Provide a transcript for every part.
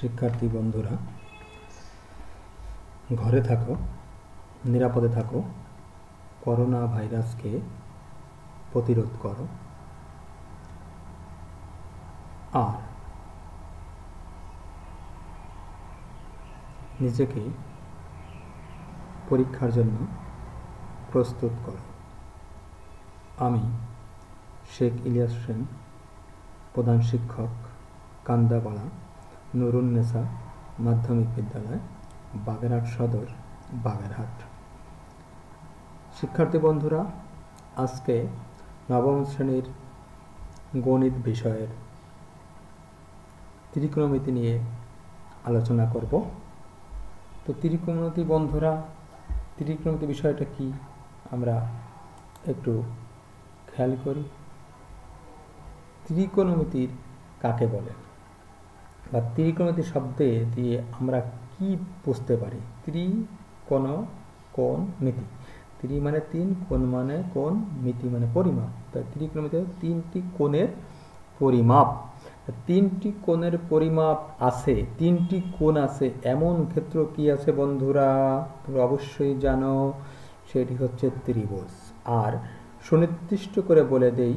শিক্ষার্থী বন্ধুরা, ঘরে থাকো, নিরাপদে থাকো, করোনা ভাইরাসকে প্রতিরোধ করো। আর নিজেকে পরীক্ষার জন্য প্রস্তুত করো। আমি শেখ ইলিয়াস হোসেন, প্রধান শিক্ষক, কান্দাপাড়া নুরুন্নেসা মাধ্যমিক বিদ্যালয়, বাগেরহাট সদর, বাগেরহাট। শিক্ষার্থী বন্ধুরা, আজকে নবম শ্রেণীর গণিত বিষয়ের ত্রিকোণমিতি নিয়ে আলোচনা করব। তো ত্রিকোণমিতি বন্ধুরা, ত্রিকোণমিতি বিষয়টা কি আমরা একটু খেয়াল করি। ত্রিকোণমিতির কাকে বলে বা ত্রিকোণমিতি শব্দে দিয়ে আমরা কি বুঝতে পারি? ত্রিকোণ, কোণ, মিতি। ত্রি মানে তিন, কোণ মানে কোণ, মিতি মানে পরিমাপ। তাই ত্রিকোণমিতি তিনটি কোণের পরিমাপ। তিনটি কোণের পরিমাপ আছে, তিনটি কোণ আছে, এমন ক্ষেত্র কি আছে বন্ধুরা? তুমি অবশ্যই জানো, সেটি হচ্ছে ত্রিভুজ। আর সুনির্দিষ্ট করে বলে দেই,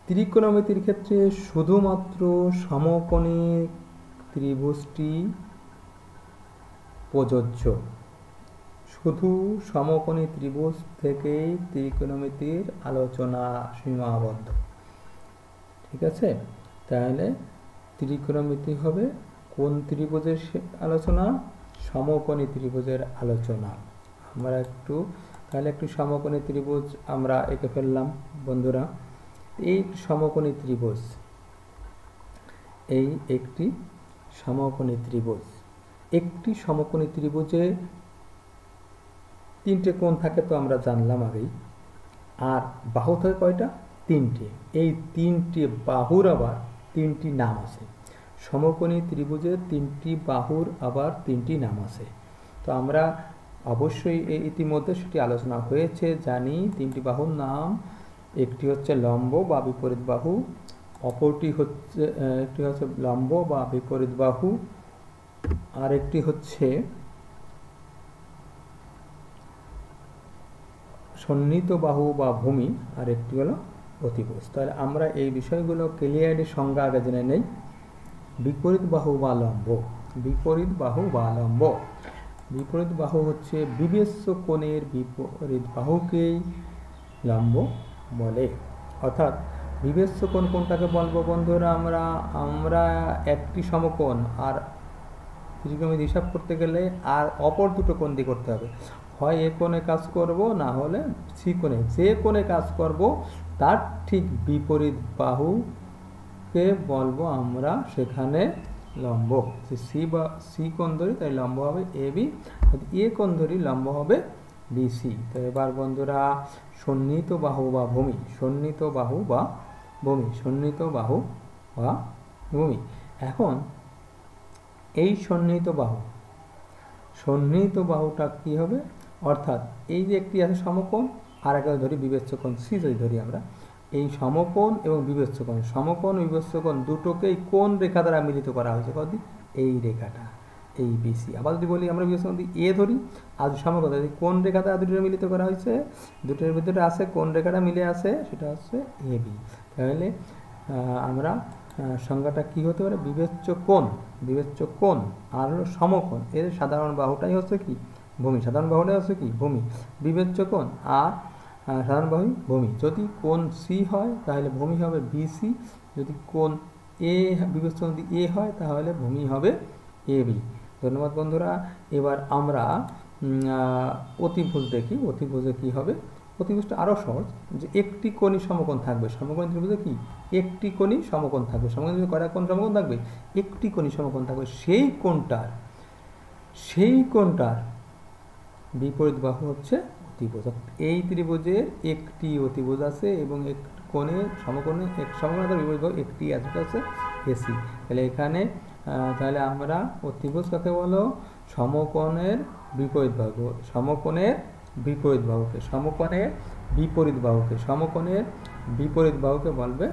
ত্রিকোণমিতির ক্ষেত্রে শুধুমাত্র সমকোণী ত্রিভুজটি প্রযোজ্য। শুধু সমকোণী ত্রিভুজ থেকেই ত্রিকোণমিতির আলোচনা সীমাবদ্ধ। ঠিক আছে? তাহলে ত্রিকোণমিতি হবে কোন ত্রিভুজের আলোচনা? সমকোণী ত্রিভুজের আলোচনা। আমরা একটু সমকোণী ত্রিভুজ আমরা এঁকে ফেললাম বন্ধুরা। এই সমকোণী ত্রিভুজ, এই একটি সমকোণী ত্রিভুজ। একটি সমকোণী ত্রিভুজে তিনটে কোণ থাকে, তো আমরা জানলাম আগেই। আর বাহু থাকে কয়টা? তিনটে। এই তিনটি বাহুর আবার তিনটি নাম আছে। সমকোণী ত্রিভুজের তিনটি বাহুর আবার তিনটি নাম আছে। তো আমরা অবশ্যই ইতিমধ্যে সেটি আলোচনা হয়েছে, জানি। তিনটি বাহুর নাম, একটি হচ্ছে লম্ব বা বিপরীত বাহু, অপরটি হচ্ছে একটি হচ্ছে লম্ব বা বিপরীত বাহু, আর একটি হচ্ছে সন্নিহিত বাহু বা ভূমি, আর একটি হলো অতিভুজ। তাহলে আমরা এই বিষয়গুলো ক্লিয়ারলি সংজ্ঞা আগে জেনে নেই। বিপরীত বাহু বা লম্ব। বিপরীত বাহু বা লম্ব। বিপরীত বাহু হচ্ছে বিবেচ্য কোণের বিপরীত বাহুকেই লম্ব বলে। অর্থাৎ বিবেচ্য কোণ কোনটাকে বলবো বন্ধুরা? আমরা একটি সমকোণ আর ত্রিকোণমিতি হিসাব করতে গেলে আর অপর দুটো কোণ দিয়ে করতে হবে। হয় এ কোণে কাজ করব, না হলে সি কোণে। যে কোণে কাজ করব তার ঠিক বিপরীত বাহুকে বলবো আমরা সেখানে লম্ব। সি কোণ ধরি, তাই লম্ব হবে এ বি। এ কোণ ধরি, লম্ব হবে বিসি। তো এবার বন্ধুরা, সন্নিহিত বাহু বা ভূমি। সন্নিহিত বাহু বা ভূমি। সন্নিহিত বাহু বা ভূমি। এখন এই সন্নিহিত বাহুটা কি হবে? অর্থাৎ এই যে একটি আছে সমকোণ, আর একটা ধরি বিবেচ্য কোণ সি যদি ধরি আমরা। এই সমকোণ এবং বিবেচ্য কোণ, সমকোণ বিবেচ্য কোণ দুটোকেই কোন রেখা দ্বারা মিলিত করা হয়েছে? কত? এই রেখাটা, এই বিসি। আবার যদি বলি আমরা বিবেচ্য কোণ এ ধরি, আর সমকোণ কোন রেখা দ্বারা দুটো মিলিত করা হয়েছে? দুটোর ভিতরে আছে কোন রেখাটা মিলে আছে, সেটা হচ্ছে এ বি। তাহলে আমরা সংজ্ঞাটা কি হতে পারে? বিবেচ্য কোণ আর হলো সমকোণ, এর সাধারণ বাহুটাই হচ্ছে কি? ভূমি। সাধারণ বাহুটাই হচ্ছে কি? ভূমি। বিবেচ্য কোণ আর সাধারণ বাহু ভূমি। যদি কোণ সি হয় তাহলে ভূমি হবে বিসি। যদি কোণ এ বিবেচ্য কোণ যদি এ হয় তাহলে ভূমি হবে এ বি। ধন্যবাদ বন্ধুরা। এবার আমরা অতিভুজ দেখি। অতিভুজে কি হবে? অতিভুজটা আরও সহজ, যে একটি কোণী সমকোণ থাকবে। সমকোণ ত্রিভুজে কি? একটি কোণী সমকোণ থাকবে। সমকোণ ত্রিভুজে কয়টা কোণ সমকোণ থাকবে? একটি কোণী সমকোণ থাকবে। সেই কোণটার বিপরীত বাহু হচ্ছে অতিভুজ। এই ত্রিভুজের একটি অতিভুজ আছে এবং কোণের সমকোণে বিপরীত বাহু একটি আছে, আছে এসি। তাহলে এখানে আমরা অতিভুজ কাকে বলো? সমকোণের বিপরীত বাহু। সমকোণের বিপরীত বাহুকে বলবে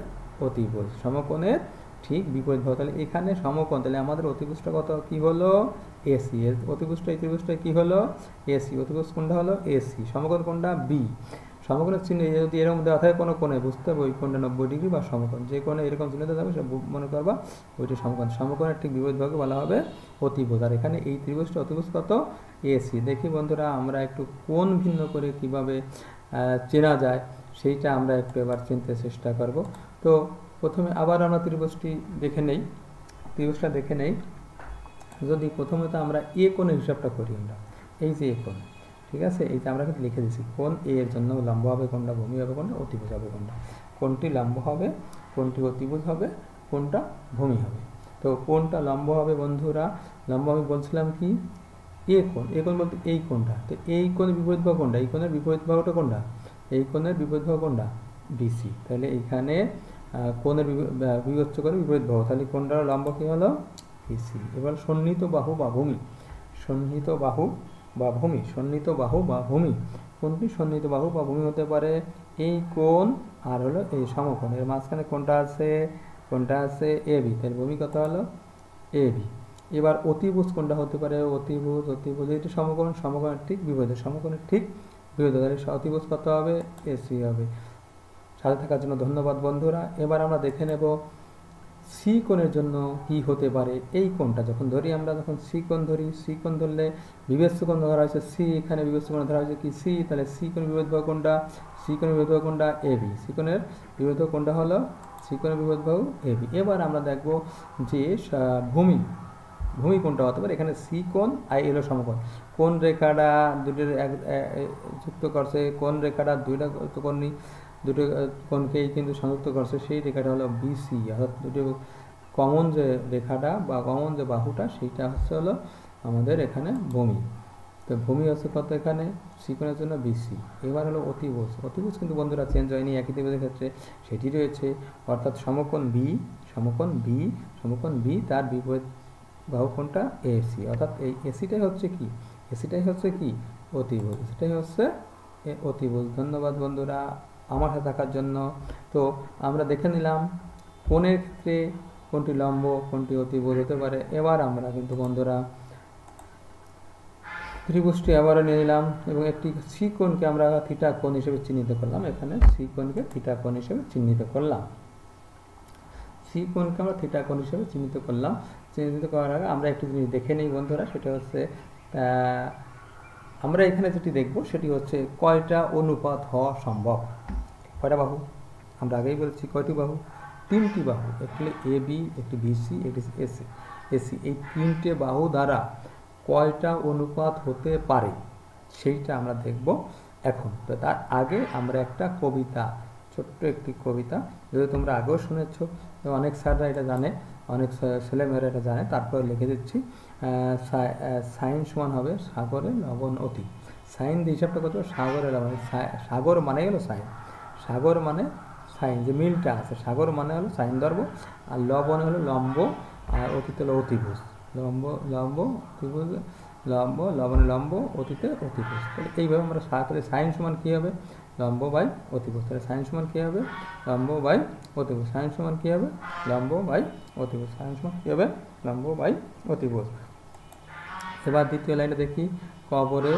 অতিভুজ। সমকোণের ঠিক বিপরীত বাহু। তাহলে এখানে সমকোণ, তাহলে আমাদের অতিভুজটা কত কি হলো এসি, অতিভুজটা এই ত্রিভুজটা কি হলো এসি, অতিভুজ কোনটা হলো এসি, সমকোণ কোনটা বি। সমকোণের চিহ্ন যদি এরকম দেওয়া থাকে কোনো কোণে, বুঝতে হবে ওই কোণটা 90 ডিগ্রি বা সমকোণ, যে কোণে এরকম চিহ্ন দেওয়া যাবে সে মনে করবা ওইটা সমকোণ। সমকোণের ঠিক বিপরীত ভাগে বলা হবে অতিভুজ। আর এখানে এই ত্রিভুজটা অতিভুজ কত এসি। দেখি বন্ধুরা আমরা একটু কোণ ভিন্ন করে কিভাবে চেনা যায় সেইটা আমরা একটু এবার চিনতে চেষ্টা করব। তো প্রথমে আবার আমরা ত্রিভুজটি দেখে নেই, ত্রিভুজটা দেখে নেই। যদি প্রথমে তো আমরা এ কোণের হিসাবটা করি, আমরা এই যে এ কোণ, ঠিক আছে, এই যে আমরা কিন্তু লিখে দিচ্ছি কোণ এ এর জন্য লম্ব হবে কোনটা, ভূমি হবে কোনটা, অতিভুজ হবে কোনটা। কোনটি লম্ব হবে, কোনটি অতিভুজ হবে, কোনটা ভূমি হবে। তো কোনটা লম্ব হবে বন্ধুরা, লম্ব আমি বলছিলাম কি এ কোণ, এ কোণ বলতে এই কোণটা। তো এই কোণের বিপরীত বাহু কোনটা, এই কোণের বিপরীত বাহুটা কোনটা, এই কোণের বিপরীত বাহু কোনটা বিসি। তাহলে এইখানে কোণের বিবেচ্য করে বিপরীত বাহু, তাহলে কোনটার লম্ব কি হলো বিসি। এবার সন্নিহিত বাহু বা ভূমি, সন্নিহিত বাহু বা ভূমি, সন্নিহিত বাহু বা ভূমি, কোনটি সন্নিহিত বাহু বা ভূমি হতে পারে এই কোণ আর হলো এই সমকোণ, এর মাঝখানে কোনটা আছে, কোনটা আছে এ বি, তাহলে ভূমি কত হলো এ বি। এবার অতিভুজ কোনটা হতে পারে, অতিভুজ, অতিভুজ এটি সমকোণ, সমকোণের ঠিক বিপরীত, সমকোণের ঠিক বিপরীত, তাহলে অতিভুজ কত হবে এসি হবে। সাথে থাকার জন্য ধন্যবাদ বন্ধুরা। এবার আমরা দেখে নেব সি কোণের জন্য কি হতে পারে। এই কোণটা যখন ধরি আমরা, যখন সি কোণ ধরি, সি কোণ ধরলে বিবেচ্য কোণ ধরা হয়েছে সি, এখানে বিবেচ্য কোণ ধরা হয়েছে কি সি, তাহলে সি কোণের বিপরীত বাহু কোনটা, সি কোণের বিপরীত বাহু কোনটা এ বি, সি কোণের বিপরীত বাহু কোনটা হলো সি কোণের বিপরীত বাহু এ বি। এবার আমরা দেখব যে ভূমি, ভূমি কোনটা হতে পারে, এখানে সি কোণ আর এলো সমকোণ, কোন রেখাটা দুটোর যুক্ত করছে, কোন রেখাটা দুইটা কোণই দুটো কোণকেই কিন্তু সংযুক্ত করছে, সেই রেখাটা হলো বিসি, অর্থাৎ দুটো কমন যে রেখাটা বা কমন যে বাহুটা সেইটা হচ্ছে হলো আমাদের এখানে ভূমি। তো ভূমি হচ্ছে কত এখানে সি কোণের জন্য বিসি। এবার হলো অতিভুজ, অতিভুজ কিন্তু বন্ধুরা চেঞ্জ হয়নি, একই ত্রিভুজের ক্ষেত্রে সেটি রয়েছে, অর্থাৎ সমকোণ বি, সমকোণ বি, সমকোণ বি তার বিপরীত বাহু কোনটা এসি, অর্থাৎ এই এসিটাই হচ্ছে কি, এসিটাই হচ্ছে কি অতিভুজ, এসিটাই হচ্ছে অতিভুজ। ধন্যবাদ বন্ধুরা আমার সাথে থাকার জন্য। তো আমরা দেখে নিলাম কোণের ক্ষেত্রে কোনটি লম্ব কোনটি অতিভুজ হতে পারে। এবার আমরা কিন্তু বন্ধুরা ত্রিভুজটি আবারও নিয়ে নিলাম এবং একটি সি কোণকে আমরা থিটা কোণ হিসেবে চিহ্নিত করলাম, এখানে সি কোণকে থিটা কোণ হিসেবে চিহ্নিত করলাম, সি কোণকে আমরা থিটা কোণ হিসেবে চিহ্নিত করলাম। চিহ্নিত করার আগে আমরা একটু জিনিস দেখে নিই বন্ধুরা, সেটা হচ্ছে আমরা এখানে যেটি দেখব সেটি হচ্ছে কয়টা অনুপাত হওয়া সম্ভব। কয়টা বাহু, আমরা আগেই বলেছি কয়টি বাহু, তিনটি বাহু, একটি এ বি, একটি বিসি, একটি এসি, এসি, এই তিনটে বাহু দ্বারা কয়টা অনুপাত হতে পারে সেইটা আমরা দেখব এখন। তো তার আগে আমরা একটা কবিতা, ছোট্ট একটি কবিতা, যদি তোমরা আগেও শুনেছ, অনেক স্যাররা এটা জানে, অনেক ছেলেমেয়েরা এটা জানে, তারপরে লিখে দিচ্ছি। সাইন সমান হবে সাগরে লবণ অতি, সাইন দিয়ে হিসাবটা কত, সাগরে লবণ, সাগর মানে হলো সাইন, সাগর মানে সাইন, যে মিলটা আছে, সাগর মানে হলো সাইন ধরবো, আর লবণ হলো লম্ব, আর অতীত হলো অতিভুজ, লম্ব লম্ব অতিভুজ, লম্ব লবণে লম্ব, অতীতে অতিভুজ। তাহলে এইভাবে আমরা তাহলে সাইন সমান কী হবে লম্ব বাই অতিভুজ, তাহলে সাইন সমান কী হবে লম্ব বাই অতিভুজ, সাইন সমান কী হবে লম্ব বাই অতিভুজ, সাইন সমান কী হবে লম্ব বাই অতিভুজ। এবার দ্বিতীয় লাইনে দেখি, কবরে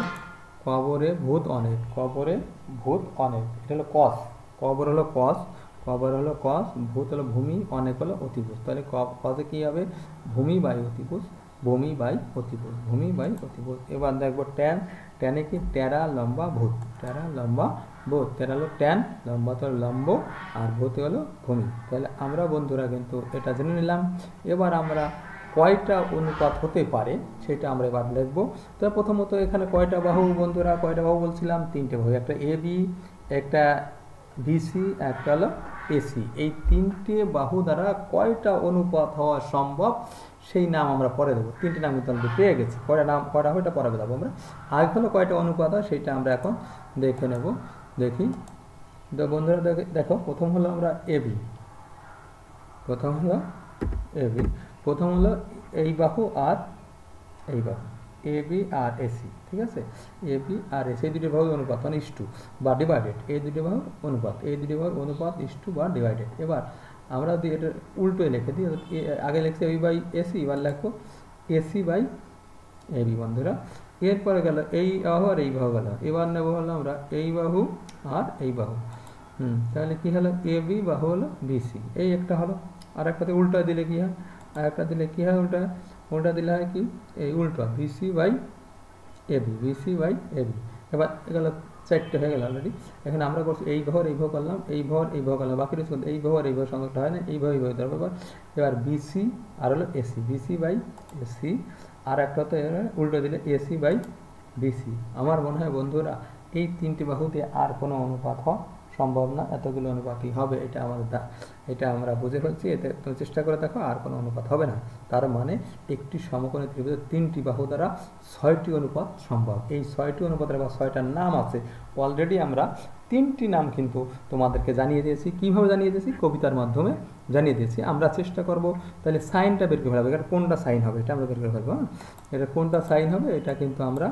কবরে ভূত অনেক, কবরে ভূত অনেক, এটা হলো কস, কবর হলো কস, কবর হলো কস, ভূত হলো ভূমি, অনেক হলো অতিভুজ, তাহলে কসে কী হবে ভূমি বাই অতিভুজ, ভূমি বাই অতিভুজ, ভূমি বাই অতিভুজ। এবার দেখবো ট্যান, ট্যানে কি টেরা লম্বা ভূত, টেরা লম্বা ভূত, টেরা হলো ট্যান, লম্বা তো লম্ব, আর ভূত হলো ভূমি। তাহলে আমরা বন্ধুরা কিন্তু এটা জেনে নিলাম। এবার আমরা কয়টা অনুপাত হতে পারে সেটা আমরা এবার লিখব। তো প্রথমত এখানে কয়টা বাহু বন্ধুরা, কয়টা বাহু বলছিলাম তিনটে বাহু, একটা এ বি, একটা বিসি, একটা হলো এসি, এই তিনটে বাহু দ্বারা কয়টা অনুপাত হওয়া সম্ভব সেই নাম আমরা পরে দেবো। তিনটে নাম কিন্তু আমরা পেয়ে গেছি, কয়টা নাম কয়টা হয় এটা পরে দেবো আমরা, আগে হলো কয়টা অনুপাত হয় সেইটা আমরা এখন দেখে নেব। দেখি তো বন্ধুরা দেখো, প্রথম হলো আমরা এবি, প্রথম হলো এবি, প্রথম হলো এই বাহু আর এই বাহু, এ বি আর এসি, ঠিক আছে, এ বি আর এসি, এই দুটি বাহুর অনুপাত মানে ইস টু বা ডিভাইডেড, এই দুটি বাহুর অনুপাত, এই দুটি বাহুর অনুপাত ইস টু বা ডিভাইডেড। এবার আমরা যদি এটা উল্টোয় লিখে দিই, আগে লিখছি এবি বাই এসি, এবার লিখবো এসি বাই এবি বন্ধুরা। এরপরে গেল এই বাহু আর এই বাহু গেল, এবার নেব হলো আমরা এই বাহু আর এই বাহু। তাহলে কি হলো, এবি বাহু হলো বিসি, এই একটা হলো। আর একটাতে উল্টা দিলে কি হয়, আর একটা দিলে কি হয়, উল্টা উল্টা দিলে হয় কি, এই উল্টো BC by AB, BC by AB. এবার গেল 4টে হয়ে গেল অলরেডি। এখানে আমরা করছি এই ঘর এই ভাগ করলাম, এই ভর এই ভাগ করলাম, বাকি রয়েছে এই ভাগ আর এই ভাগ সংযুক্ত হয় না, এই ভাগ ধরবো। এবার বিসি আর হলো এসি, বিসি বাই এসি। আর একটাতে উল্টো দিলে এসি বাই বিসি। আমার মনে হয় বন্ধুরা এই 3টি বাহুতে আর কোনো অনুপাত হওয়া সম্ভব না, এতগুলো অনুপাতই হবে, এটা আমরা বুঝে ফেলছি। এতে তুমি চেষ্টা করে দেখো, আর কোনো অনুপাত হবে না। তার মানে একটি সমকোণী ত্রিভুজের 3টি বাহু দ্বারা 6টি অনুপাত সম্ভব। এই 6টি অনুপাতের বা 6টার নাম আছে, অলরেডি আমরা 3টি নাম কিন্তু তোমাদেরকে জানিয়ে দিয়েছি। কীভাবে জানিয়ে দিয়েছি, কবিতার মাধ্যমে জানিয়ে দিয়েছি। আমরা চেষ্টা করব তাহলে সাইনটা বের করে ফেলবো, এটা কোনটা সাইন হবে এটা আমরা বের করে ফেলবো। এটা কোনটা সাইন হবে এটা কিন্তু আমরা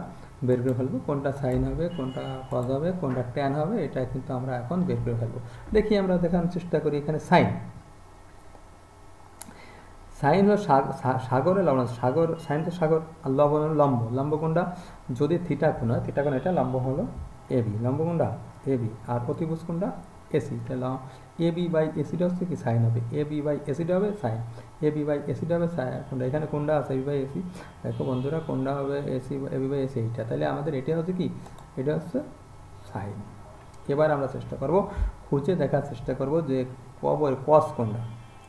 বের করে ফেলবো, কোনটা সাইন হবে, কোনটা কজ হবে, কোনটা ট্যান হবে, এটা কিন্তু আমরা এখন বের করে ফেলবো। দেখি আমরা দেখানোর চেষ্টা করি। এখানে সাইন, সাইন হলো সাগরের লবণ, সাগর সাইন তো সাগর, আর লবণ হলো লম্ব। লম্ব কোনটা, যদি থিটা কোণ হয়, থিটা কোণ এটা, লম্ব হলো এবি, লম্ব কোনটা এবি, আর অতিভুজ কোনটা এসি। তাহলে এবি বাই এসিটা হচ্ছে কি সাইন হবে, এবি বাই এসিটা হবে সাইন, এবি বাই এসিটা হবে সাইন। কোনটা এখানে কোনটা আছে এবি বাই এসি, দেখো বন্ধুরা কোনটা হবে এসি, এবি বাই এসি এইটা। তাহলে আমাদের এটা হচ্ছে কি, এটা হচ্ছে সাইন। এবার আমরা চেষ্টা করব খুঁজে দেখার চেষ্টা করব যে কস কোনটা,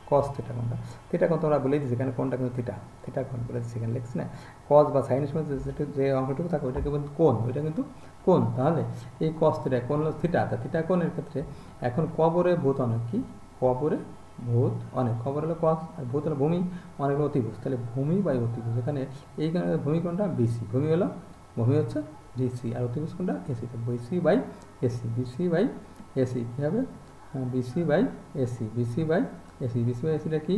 কস থিটা কোনটা। থিটা কোণ তোমরা বলে দিচ্ছি, এখানে কোনটা কিন্তু থিটা, থিটা কোণ বলে দিচ্ছি, এখানে লিখছি না। কস বা সাইনের সময় যে অংশটুকু থাকে ওইটা কিন্তু কোণ, ওইটা কিন্তু কোণ। তাহলে এই কস থিটা কোণ হলো থিটা, তা থিটা কোণের ক্ষেত্রে এখন কবরে ভূত অনেক, কি কবরে ভূত অনেক, কবর হলো কস আর ভূত হলো ভূমি, অনেক হলো অতিভুজ। তাহলে ভূমি বাই অতিভুজ, এখানে এইখানে ভূমি কোণটা বিসি, ভূমি হলো ভূমি হচ্ছে ডিসি, আর অতিভুজ কোণটা এসি। তো BC by AC, BC by AC কী হবে, BC by AC, BC by AC, BC by এসিটা কি,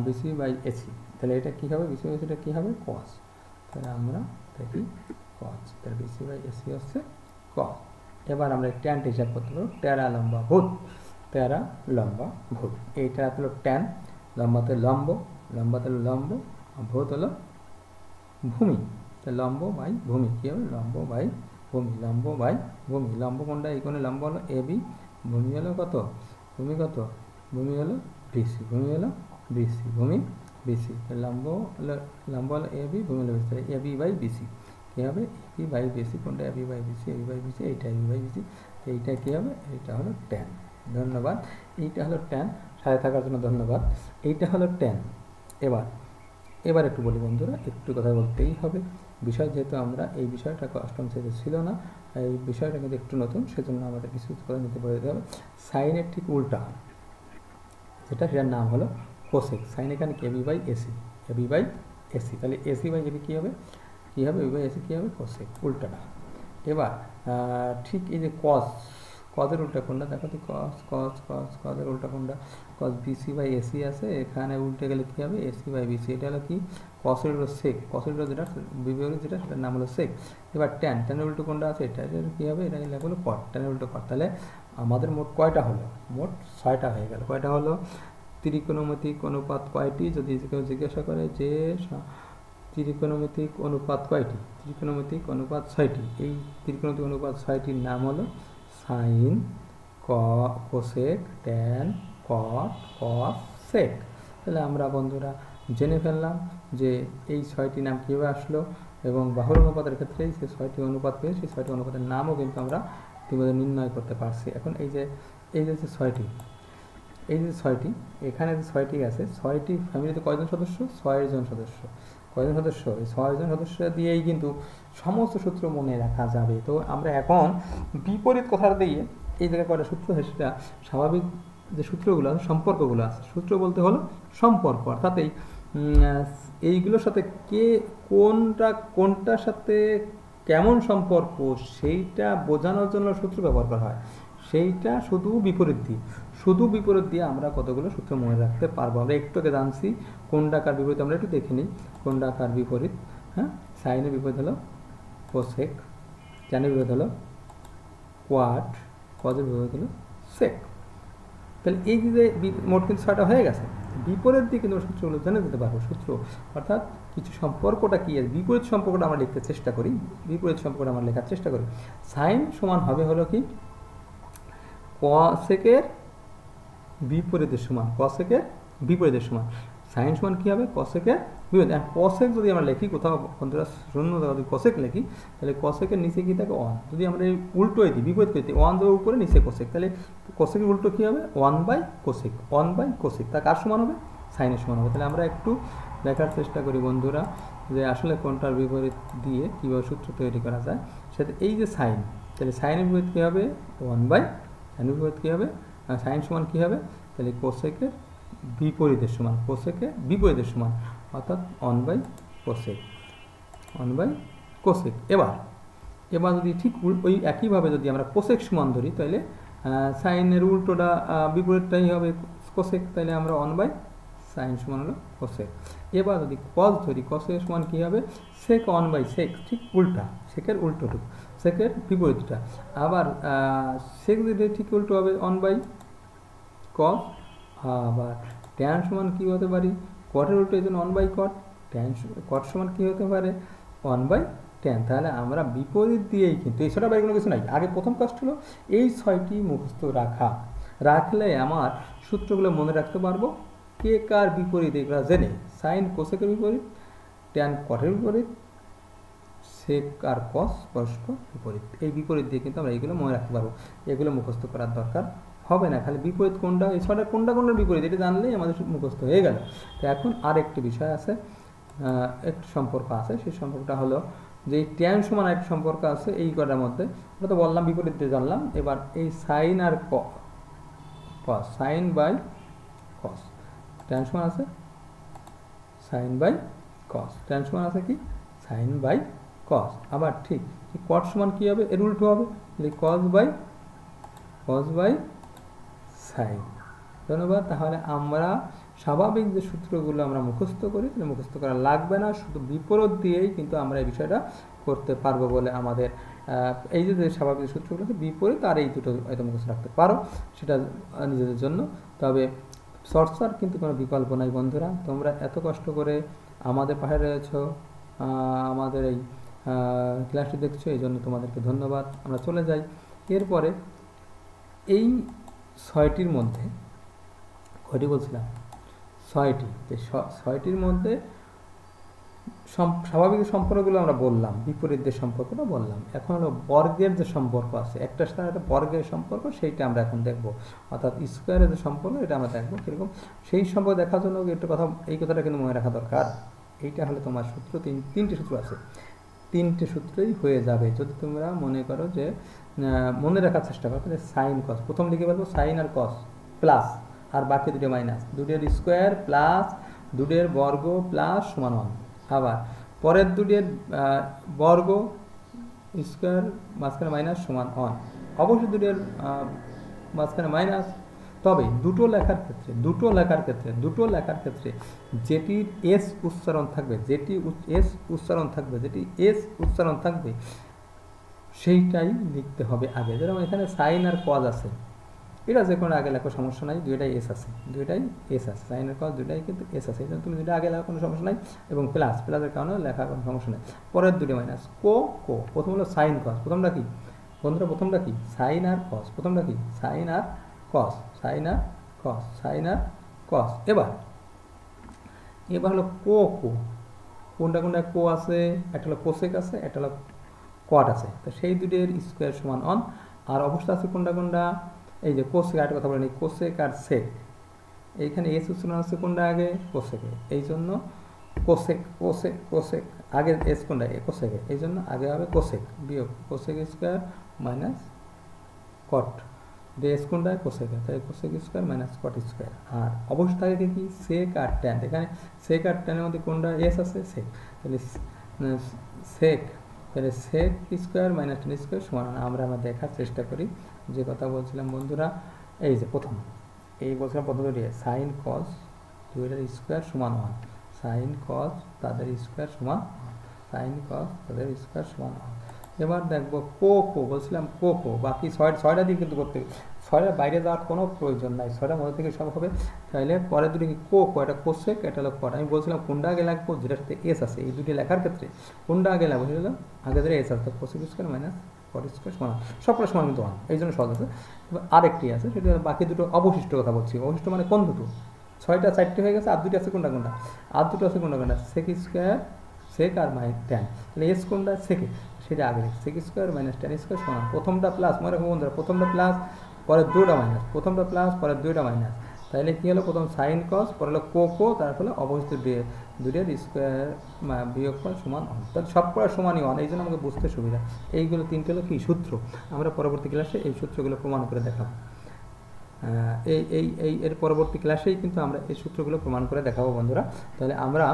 বিসি বাই এসি। তাহলে এটা কী হবে, বিসি বাই এসিটা কী হবে, কস। তাহলে আমরা দেখি কস, তাহলে বিসি বাই এসি হচ্ছে কস। এবার আমরা ট্যানটা হিসাব করতে পারবো, ট্যারা লম্বা ভূত, ট্যারা লম্বা ভূত। এইটা হলো ট্যান, লম্বাতে লম্ব, লম্বাতে লম্ব, ভূত হলো ভূমি। তাহলে লম্ব বাই ভূমি কী হবে, লম্ব বাই ভূমি, লম্ব বাই ভূমি। লম্ব কোনটা, এই কোণে লম্ব হলো এবি, ভূমি হলো কত, ভূমি কত, ভূমি হলো বিসি, ভূমি হলো বিসি, ভূমি বিসি। লম্ব হলো এবি, ভূমি হলো বিসি, এবি বাই বিসি কী হবে, এবি বাই বিসি। কোনটা AB by BC, AB by BC, এইটা এবি বাই বিসি। এইটা কী হবে, এইটা হলো ট্যান। ধন্যবাদ। এইটা হলো ট্যান, সাথে থাকার জন্য ধন্যবাদ। এইটা হলো ট্যান। এবার একটু বলি বন্ধুরা, একটু কথা বলতেই হবে। বিষয় যেহেতু আমরা এই বিষয়টা অষ্টম শ্রেণীতে ছিল না, এই বিষয়টা কিন্তু একটু নতুন, সেজন্য আমাদের কিছু কথা নিতে বলে দিতে হবে। সাইনের ঠিক উল্টা যেটা, সেটার নাম হলো কোসেক। সাইন এখানে AB by AC, AB by AC. তাহলে এসি বাই এবি কী হবে, কী হবে, এবি বাই এসি কী হবে, কোসেক, উল্টাটা। এবার ঠিক এই যে কস, কজের উল্টা কোনটা দেখো তো, কস কস কস, কজের উল্টা কোনটা, কস বিসি বাই এসি আছে, এখানে উল্টে গেলে কী হবে, এসি বাই বিসি। এটা হলো কি, কসের হলো সেক, কসের হলো যেটা বিপরীত যেটা, সেটার নাম হলো সেক। এবার ট্যান, ট্যানের উল্টো কোনটা আছে, এটা কী হবে, এটা লেখা হলো কট, ট্যানের উল্টো কট। তাহলে আমাদের মোট কয়টা হলো, মোট 6টা হয়ে গেল। কয়টা হলো, ত্রিকোণমিতিক অনুপাত কয়টি, যদি কেউ জিজ্ঞাসা করে যে ত্রিকোণমিতিক অনুপাত কয়টি, ত্রিকোণমিতিক অনুপাত 6টি। এই ত্রিকোণমিতিক অনুপাত 6টির নাম হলো সাইন, কোসেক, ট্যান, কট, কস, সেক। তাহলে আমরা বন্ধুরা জেনে ফেললাম যে এই 6টি নাম কীভাবে আসলো, এবং বাহুর অনুপাতের ক্ষেত্রে যে 6টি অনুপাত পেয়েছি, সেই 6টি অনুপাতের নামও কিন্তু আমরা ইতিমধ্যে নির্ণয় করতে পারছি। এখন এই যে 6টি, এই যে 6টি, এখানে যে 6টি আছে, 6টি ফ্যামিলিতে কয়জন সদস্য, 6 জন সদস্য। কয়জন সদস্য, এই 6 জন সদস্য দিয়েই কিন্তু সমস্ত সূত্র মনে রাখা যাবে। তো আমরা এখন বিপরীত কথা দিয়ে এই জায়গায় কয়টা সূত্র আছে, সেটা স্বাভাবিক যে সূত্রগুলো আছে, সম্পর্কগুলো আছে। সূত্র বলতে হলো সম্পর্ক, অর্থাৎ এইগুলোর সাথে কোনটার সাথে কেমন সম্পর্ক, সেইটা বোঝানোর জন্য সূত্র ব্যবহার করা হয়। সেইটা শুধু বিপরীত দিয়ে আমরা কতগুলো সূত্র মনে রাখতে পারবো। আমরা একটু আগে জানছি কোনটা কার বিপরীত, আমরা একটু দেখে নিই কোনটা কার বিপরীত। হ্যাঁ, সাইনের বিপরীত হলো কোসেক, ট্যানের বিপরীত হলো কোয়াট, কজের বিপরীত হলো সেক। তাহলে এই যে মোট কিন্তু 6টা হয়ে গেছে। বিপরীত দিকে কিন্তু সূত্রগুলো জেনে যেতে পারবো। সূত্র অর্থাৎ কিছু সম্পর্কটা কি আছে, বিপরীত সম্পর্কটা আমরা লিখতে চেষ্টা করি, বিপরীত সম্পর্কটা আমরা লেখার চেষ্টা করি। সাইন সমান হবে হলো কি কসেকের বিপরীতের সমান, কসেকের বিপরীতের সমান। সাইন সমান কী হবে কসেকের বিপরীত। কসেক যদি আমরা লিখি কোথাও বন্ধুরা শূন্য যদি কসেক লিখি তাহলে কসেকের নিচে কী থাকে 1। যদি আমরা এই উল্টোই দিই বিপরীত করে দিই 1 দেবো উপরে নিচে কোসেক, তাহলে কোসেকের উল্টো কী হবে 1/কোসেক, 1/কোসেক। তা কার সমান হবে সাইনের সমান হবে। তাহলে আমরা একটু দেখার চেষ্টা করি বন্ধুরা যে আসলে কোনটার বিপরীত দিয়ে কীভাবে সূত্র তৈরি করা যায়। সেটা এই যে সাইন, তাহলে সাইনের বিপরীত কী হবে 1/, সাইনের বিপরীত কী হবে সাইন সমান কী হবে তাহলে কোসেকের বিপরীতের সমান, কোসেকের বিপরীতের সমান অর্থাৎ 1/কোসেক, 1/কোসেক। এবার যদি ঠিক ওই একইভাবে যদি আমরা কোসেক সমান ধরি তাহলে সাইনের উল্টোটা বিপরীতটাই হবে কোসেক, তাহলে আমরা 1/সাইন সমান হলো কোসেক। এবার যদি কস ধরি কসের সমান কী হবে সেক 1/সেক, ঠিক উল্টা, সেকের উল্টোটুকু, সেকের বিপরীতটা। আবার সেক যদি ঠিক উল্টো হবে 1/কস। আবার ট্যান সমান কী হতে পারি কটের উল্টো, এই জন্য 1/কট। ট্যান কট সমান কী হতে পারে 1/ট্যান। তাহলে আমরা বিপরীত দিয়েই কিন্তু এছাড়া বাইরে কোনো কিছু নাই। আগে প্রথম কাজটা হলো এই 6টি মুখস্থ রাখলে আমার সূত্রগুলো মনে রাখতে পারবো, কে কার বিপরীত এগুলো জেনে। সাইন কোসেকের বিপরীত, ট্যান কটের বিপরীত, সেক আর কস পরস্পর বিপরীত। এই বিপরীত দিয়ে কিন্তু আমরা এইগুলো মনে রাখতে পারবো, এগুলো মুখস্থ করার দরকার হবে না। খালি বিপরীত কোনটা, এই 6টা কোনটার বিপরীত এটা জানলেই আমাদের মুখস্থ হয়ে গেল। তো এখন আরেকটি বিষয় আছে, একটি সম্পর্ক আছে, সেই সম্পর্কটা হলো যে এই ট্যান সমান একটা সম্পর্ক আছে এই কটার মধ্যে। ওটা তো বললাম বিপরীত দিয়ে জানলাম। এবার এই সাইন আর cos, sine by cos, tan সমান আছে সাইন বাই কস, ট্যান সমান আছে কি সাইন বাই কস। আবার ঠিক কট সমান কী হবে এর উল্টো হবে কস বাই সাইন। ধন্যবাদ। তাহলে আমরা স্বাভাবিক যে সূত্রগুলো আমরা মুখস্থ করি সেটা মুখস্থ করা লাগবে না, শুধু বিপরীত দিয়েই কিন্তু আমরা এই বিষয়টা করতে পারবো বলে আমাদের এই যে স্বাভাবিক সূত্রগুলো আছে বিপরীত আর এই দুটো হয়তো মুখস্থ রাখতে পারো সেটা নিজেদের জন্য। তবে চর্চার কিন্তু কোনো বিকল্প নাই বন্ধুরা। তোমরা এত কষ্ট করে আমাদের পাশে রয়েছো, আমাদের এই ক্লাসটি দেখছো, এই জন্য তোমাদেরকে ধন্যবাদ। আমরা চলে যাই এরপরে এই 6টির মধ্যে কয়টি বলছিলাম 6টি, 6টির মধ্যে স্বাভাবিক সম্পর্কগুলো আমরা বললাম, বিপরীতদের সম্পর্কটা বললাম। এখন হলো বর্গের যে সম্পর্ক আছে, একটার সাথে একটা বর্গের সম্পর্ক, সেইটা আমরা এখন দেখব। অর্থাৎ স্কোয়ারের যে সম্পর্ক এটা আমরা দেখবো কীরকম। সেই সম্পর্ক দেখার জন্য একটা কথা, এই কথাটা কিন্তু মনে রাখা দরকার। এইটা হলো তোমার সূত্র, তিনটে সূত্র আছে, 3টে সূত্রই হয়ে যাবে যদি তোমরা মনে করো যে মনে রাখার চেষ্টা করো। তাহলে সাইন কস প্রথম লিখে বলবো সাইন আর কস প্লাস, আর বাকি দুটো মাইনাস, দুটোর স্কোয়ার প্লাস দুটোর বর্গ প্লাস সমান 1। আবার পরের দুটোর বর্গ স্কোয়ার মাঝখানে মাইনাস সমান 1। অবশ্যই দুটোর মাঝখানে মাইনাস, তবে দুটো লেখার ক্ষেত্রে যেটির এস উচ্চারণ থাকবে, যেটি এস উচ্চারণ থাকবে সেইটাই লিখতে হবে আগে। যেরকম এখানে সাইন আর কজ আছে, এটা যে কোনো আগে লেখার সমস্যা নাই, দুইটাই এস আছে, সাইন আর কজ দুইটাই কিন্তু এস আছে, এই জন্য তুমি দুইটা আগে লেখার কোনো সমস্যা নাই। এবং প্লাসের কারণে লেখার কোনো সমস্যা নেই। পরের দুটো মাইনাস প্রথম হলো সাইন কজ, প্রথমটা কি বন্ধুরা, প্রথমটা কি সাইন আর কজ, প্রথমটা কি সাইন আর কস। এবার হলো কোনটা কো আছে, একটা হলো কোসেক আছে, একটা হলো কট আছে। তো সেই দুটোর স্কোয়ার সমান 1। আর অবস্থা আছে কোনটা এই যে কোসেক, একটা কথা বলেনি কোসেক আর সেক, এইখানে এস উচ্চারণ আছে কোনটা আগে কোসেকে, এই জন্য কোসেক আগে এস কোনটা কোসেকে, এই জন্য আগে হবে কোসেক বিয়োগ কোসেক স্কোয়ার মাইনাস কট, এস কোনটা কোসেকে, তাই cosec square minus cot square. আর অবস্থা থাকে কি সেক আর ট্যান, এখানে সেক আর ট্যানের মধ্যে কোনটা এস আছে সেক, তাহলে sec square minus tan square সমান। আমরা দেখার চেষ্টা করি যে কথা বলছিলাম বন্ধুরা, এই যে প্রথম সাইন কস দুইটার স্কোয়ার সমান 1, সাইন কস তাদের স্কোয়ার সমান 1। এবার দেখবো কোকো, বলছিলাম কোকো, বাকি ছয়টা দিয়ে কিন্তু করতে হবে, ছয়টার বাইরে যাওয়ার কোনো প্রয়োজন নাই, ছয়টার মধ্যে থেকে সব হবে। তাহলে পরে দুটি কি কোকো, এটা কোসেক, এটা হলো কট। আমি বলছিলাম কোনটা আগে লাগবো, যেটার সাথে এস আছে, এই দুটি লেখার ক্ষেত্রে কোনটা আগে লাগবো সেটা হলো আগে ধরে এস আছে, cosec square minus cot square সমান, সবটা সমান কিন্তু ওয়ান, এই জন্য সহজ আছে। এবার আরেকটি আছে, সেটা বাকি দুটো অবশিষ্ট কথা বলছি, অবশিষ্ট মানে কোন দুটো, ছয়টা চারটে হয়ে গেছে, আর দুটো আছে কোনটা কোনটা, আর দুটো আছে কোনটা কোনটা, সেক স্কোয়ার, সেক আর মাইনাস ট্যান, তাহলে এস কোনটা সেকে, সেটা আগে লিখি, sec square minus tan square সমান, প্রথমটা প্লাস, মনে রাখবো বন্ধুরা, প্রথমটা প্লাস পরের দুইটা মাইনাস, প্রথমটা প্লাস পরের দুইটা মাইনাস, তাহলে কী হলো, প্রথম সাইন কস, পরে হলো কোকো, তারপরে অবশিষ্ট দুইটার স্কোয়ার বিয়োগফল সমান ওয়ান, তাহলে সব করা সমানই ওয়ান, এই জন্য আমাকে বুঝতে সুবিধা। এইগুলো তিনটে হলো কি সূত্র, আমরা পরবর্তী ক্লাসে এই সূত্রগুলো প্রমাণ করে দেখাবো। এর পরবর্তী ক্লাসেই কিন্তু আমরা এই সূত্রগুলো প্রমাণ করে দেখাবো বন্ধুরা। তাহলে আমরা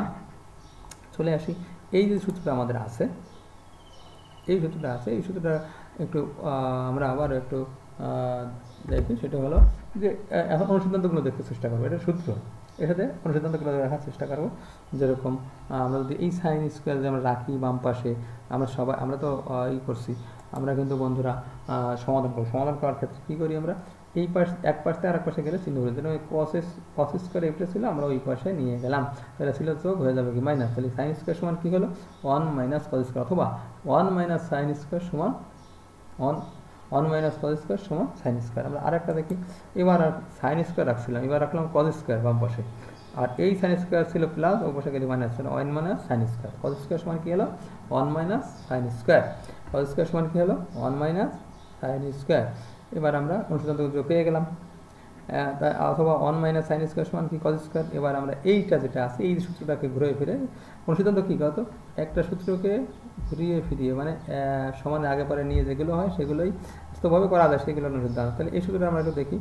চলে আসি, এই যে সূত্রটা আমাদের আছে, এই সূত্রটা একটু আমরা আবার একটু দেখি, সেটা হলো যে এখন অনুসিদ্ধান্তগুলো দেখতে চেষ্টা করবো, এটা সূত্র, এর সাথে অনুসিদ্ধান্তগুলো দেখার চেষ্টা করবো। যেরকম আমরা যদি এই সাইন স্কোয়ার যে আমরা রাখি বাম পাশে, আমরা তো করছি, আমরা কিন্তু বন্ধুরা সমাধান করার ক্ষেত্রে কী করি, আমরা এই পাশ এক পাশ থেকে আরেক পাশে গেলে চিহ্ন করে দিলাম, ওই কস স্কোয়ার এটা ছিল, আমরা ওই পাশে নিয়ে গেলাম, তাহলে ছিল যোগ, হয়ে যাবে কি মাইনাস, তাহলে সাইন স্কোয়ার সমান কী হলো, 1 মাইনাস কস স্কোয়ার, অথবা 1 মাইনাস সাইন স্কোয়ার সমান 1 মাইনাস কস স্কোয়ার সমান সাইন স্কোয়ার। আমরা আরেকটা দেখি, এবার আর সাইন স্কোয়ার রাখছিলাম, এবার রাখলাম কস স্কোয়ার বাম পাশে, আর এই সাইন স্কোয়ার ছিল প্লাস, ওই পাশে গেলে মাইনাস ছিল, 1 minus sine square, cos square সমান কী হলো, 1 minus sine square, cos square সমান কী হলো, 1 মাইনাস সাইন স্কোয়ার। এবার আমরা অনুসিদ্ধান্ত পেয়ে গেলাম, অথবা 1 মাইনাস সাইন স্কোয়ার সমান কি কস স্কোয়ার। এবার আমরা এইটা যেটা আছে, এই সূত্রটাকে ঘুরে ফিরে অনুসিদ্ধান্ত কী কতো, একটা সূত্রকে ঘুরিয়ে ফিরিয়ে মানে সমানে আগে পরে নিয়ে যেগুলো হয় সেগুলোই বাস্তবভাবে করা যায়, সেগুলো অনুসিদ্ধান্ত। তাহলে এই সূত্রটা আমরা একটু দেখি,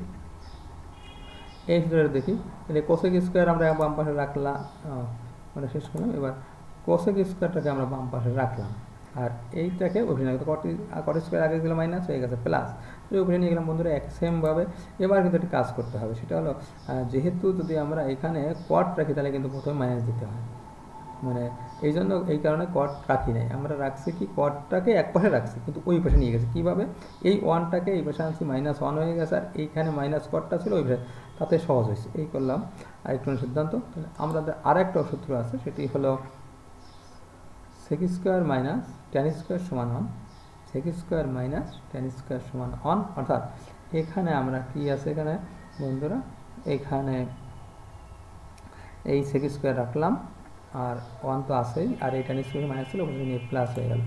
এই সূত্রটা দেখি, তাহলে কোসেক স্কোয়ার আমরা বাম পাশে রাখলাম, মানে শেষ করলাম। এবার কোসেক স্কোয়ারটাকে আমরা বাম পাশে রাখলাম, আর এইটাকে ওখানে কট স্কোয়ার আগে গেলে মাইনাস হয়ে গেছে প্লাস, ওখানে নিয়ে গেলাম বন্ধুরা এক সেমভাবে। এবার কিন্তু একটি কাজ করতে হবে, সেটা হলো যেহেতু যদি আমরা এখানে কট রাখি তাহলে কিন্তু প্রথমে মাইনাস দিতে হয়, মানে এই কারণে কট রাখি নাই, আমরা রাখছি কি কটটাকে এক পাশে রাখছি কিন্তু ওই পাশে নিয়ে গেছি, কীভাবে, এই ওয়ানটাকে এই পাশে আনছি, -1 হয়ে গেছে, আর এইখানে মাইনাস কটটা ছিল ওই পাশে, তাতে সহজ হয়েছে, এই করলাম আরেকটু সিদ্ধান্ত। তাহলে আমাদের আরেকটা সূত্র আছে, সেটি হলো sec square minus tan square সমান 1, sec square minus tan square সমান 1, অর্থাৎ এখানে আমরা কি আছে এখানে বন্ধুরা, এখানে এই সেক স্কোয়ার রাখলাম, আর 1 তো আছেই, আর এই ট্যান স্কোয়ার মাইনাস ছিল ওখানে নিয়ে প্লাস হয়ে গেল।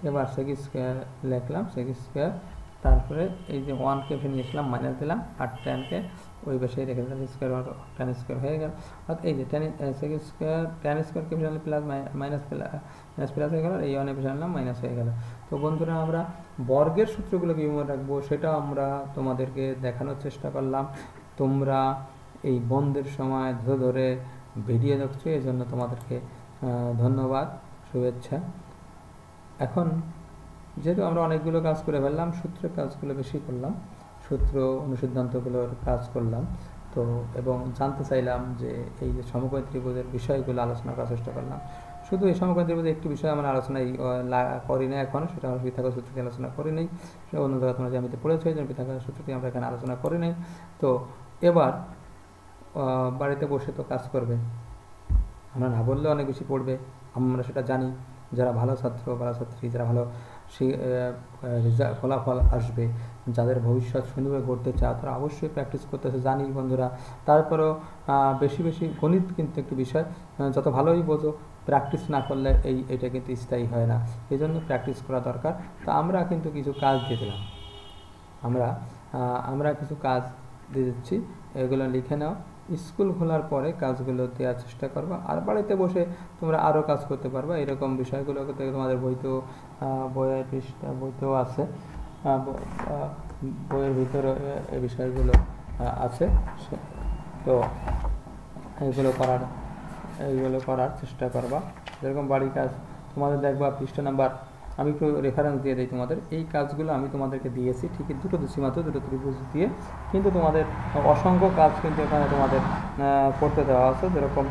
এবার সেক স্কোয়ার লিখলাম, সেক স্কোয়ার, তারপরে এই যে 1কে নিয়েছিলাম মাইনাস দিলাম, আর ট্যানকে ওই পাশে রেখে দিলাম, ট্যান স্কোয়ার হয়ে গেল। অর্থাৎ এই যে সেক স্কোয়ার ট্যান স্কোয়ারকে পেছনে প্লাস মাইনাস প্লাস হয়ে গেল, এই 1 পেছনে আনলাম মাইনাস হয়ে গেল। তো বন্ধুরা আমরা বর্গের সূত্রগুলো কী মনে রাখবো সেটা আমরা তোমাদেরকে দেখানোর চেষ্টা করলাম। তোমরা এই বন্ধের সময় ধরে ধরে ভিডিও দেখছো, এই জন্য তোমাদেরকে ধন্যবাদ, শুভেচ্ছা। এখন যেহেতু আমরা অনেকগুলো কাজ করে ফেললাম, সূত্রের কাজগুলো বেশি করলাম, সূত্র অনুসিদ্ধান্তগুলোর কাজ করলাম, তো এবং জানতে চাইলাম যে এই যে সমকোণী ত্রিভুজের বিষয়গুলো আলোচনা করার চেষ্টা করলাম। শুধু এই সমকোণী ত্রিভুজের একটি বিষয় আমরা আলোচনায় করি না এখনও, সেটা আমরা পিথাগোরাস সূত্রটি আলোচনা করি নাই, সেটা অন্য জায়গায় তোমরা জ্যামিতিতে পড়েছো, এই জন্য পিথাগোরাস সূত্রটি আমরা এখানে আলোচনা করি নাই। তো এবার বাড়িতে বসে তো কাজ করবে, আমরা না বললেও অনেক বেশি পড়বে, আমরা সেটা জানি। যারা ভালো ছাত্র ভালো ছাত্রী, যারা ভালো ফলাফল আসবে, যাদের ভবিষ্যৎ সুন্দরভাবে গড়তে চায়, তারা অবশ্যই প্র্যাকটিস করতেছে, জানি বন্ধুরা। তারপরেও বেশি বেশি গণিত কিন্তু একটি বিষয়, যত ভালোই বোঝো, প্র্যাকটিস না করলে এটা কিন্তু স্থায়ী হয় না, এই জন্য প্র্যাকটিস করা দরকার। তো আমরা কিন্তু কিছু কাজ দিয়ে দিলাম, আমরা কিছু কাজ দিয়ে দিচ্ছি, এগুলো লিখে নাও, স্কুল খোলার পরে কাজগুলো দেওয়ার চেষ্টা করবা, আর বাড়িতে বসে তোমরা আরও কাজ করতে পারবা। এরকম বিষয়গুলো তোমাদের বইতেও আছে, বইয়ের ভিতরে এই বিষয়গুলো আছে, তো এইগুলো করার চেষ্টা করবা। যেরকম বাড়ির কাজ তোমাদের দেখবা পৃষ্ঠা নাম্বার, আমি একটু রেফারেন্স দিয়ে দিই তোমাদের, এই কাজগুলো আমি তোমাদেরকে দিয়েছি, ঠিকই দুটো সীমান্ত দুটো ত্রিভুজ দিয়ে, কিন্তু তোমাদের অসংখ্য কাজ কিন্তু এখানে তোমাদের করতে দেওয়া আছে। যেরকম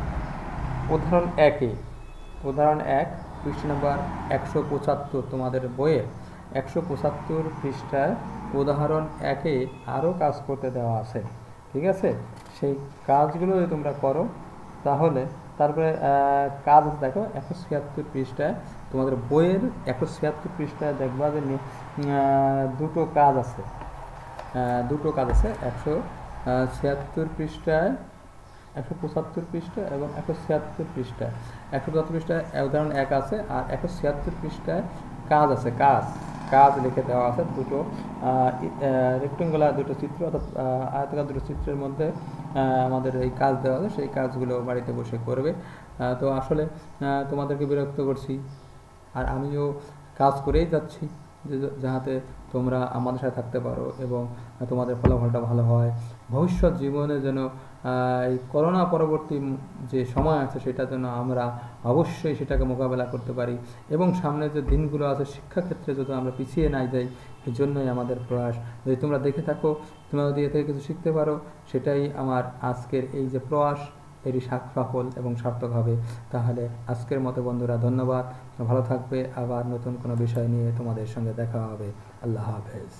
উদাহরণ 1 পৃষ্ঠা নাম্বার 175 তোমাদের বইয়ে, 175 পৃষ্ঠায় উদাহরণ 1-এ আরও কাজ করতে দেওয়া আছে, ঠিক আছে? সেই কাজগুলো যদি তোমরা করো তাহলে তারপরে কাজ দেখো 176 পৃষ্ঠায়, তোমাদের বইয়ের 176 পৃষ্ঠায় দেখবা যে দুটো কাজ আছে, 176 পৃষ্ঠায়, 175 পৃষ্ঠা এবং 176 পৃষ্ঠায়। 175 পৃষ্ঠায় উদাহরণ 1 আছে, আর 176 পৃষ্ঠায় কাজ আছে, কাজ লিখে দেওয়া আছে। দুটো রেক্টেঙ্গুলার দুটো চিত্র, অর্থাৎ আয়তাকার দুটো চিত্রের মধ্যে আমাদের এই কাজ দেওয়া আছে, সেই কাজগুলো বাড়িতে বসে করবে। তো আসলে তোমাদেরকে বিরক্ত করছি, আর আমিও কাজ করেই যাচ্ছি যাতে তোমরা আমাদের সাথে থাকতে পারো এবং তোমাদের ফলাফলটা ভালো হয়। ভবিষ্যৎ জীবনে যেন এই করোনা পরবর্তী যে সময় আছে সেটা যেন আমরা অবশ্যই সেটাকে মোকাবেলা করতে পারি, এবং সামনে যে দিনগুলো আছে শিক্ষাক্ষেত্রে যদি আমরা পিছিয়ে না যাই, এই জন্যই আমাদের প্রয়াস। যদি তোমরা দেখে থাকো, তোমরা যদি এ থেকে কিছু শিখতে পারো, সেটাই আমার আজকের এই যে প্রয়াস এটি সফল এবং সার্থক হবে। তাহলে আজকের মতো বন্ধুরা ধন্যবাদ, ভালো থাকবে। আবার নতুন কোনো বিষয় নিয়ে তোমাদের সঙ্গে দেখা হবে। আল্লাহ হাফেজ।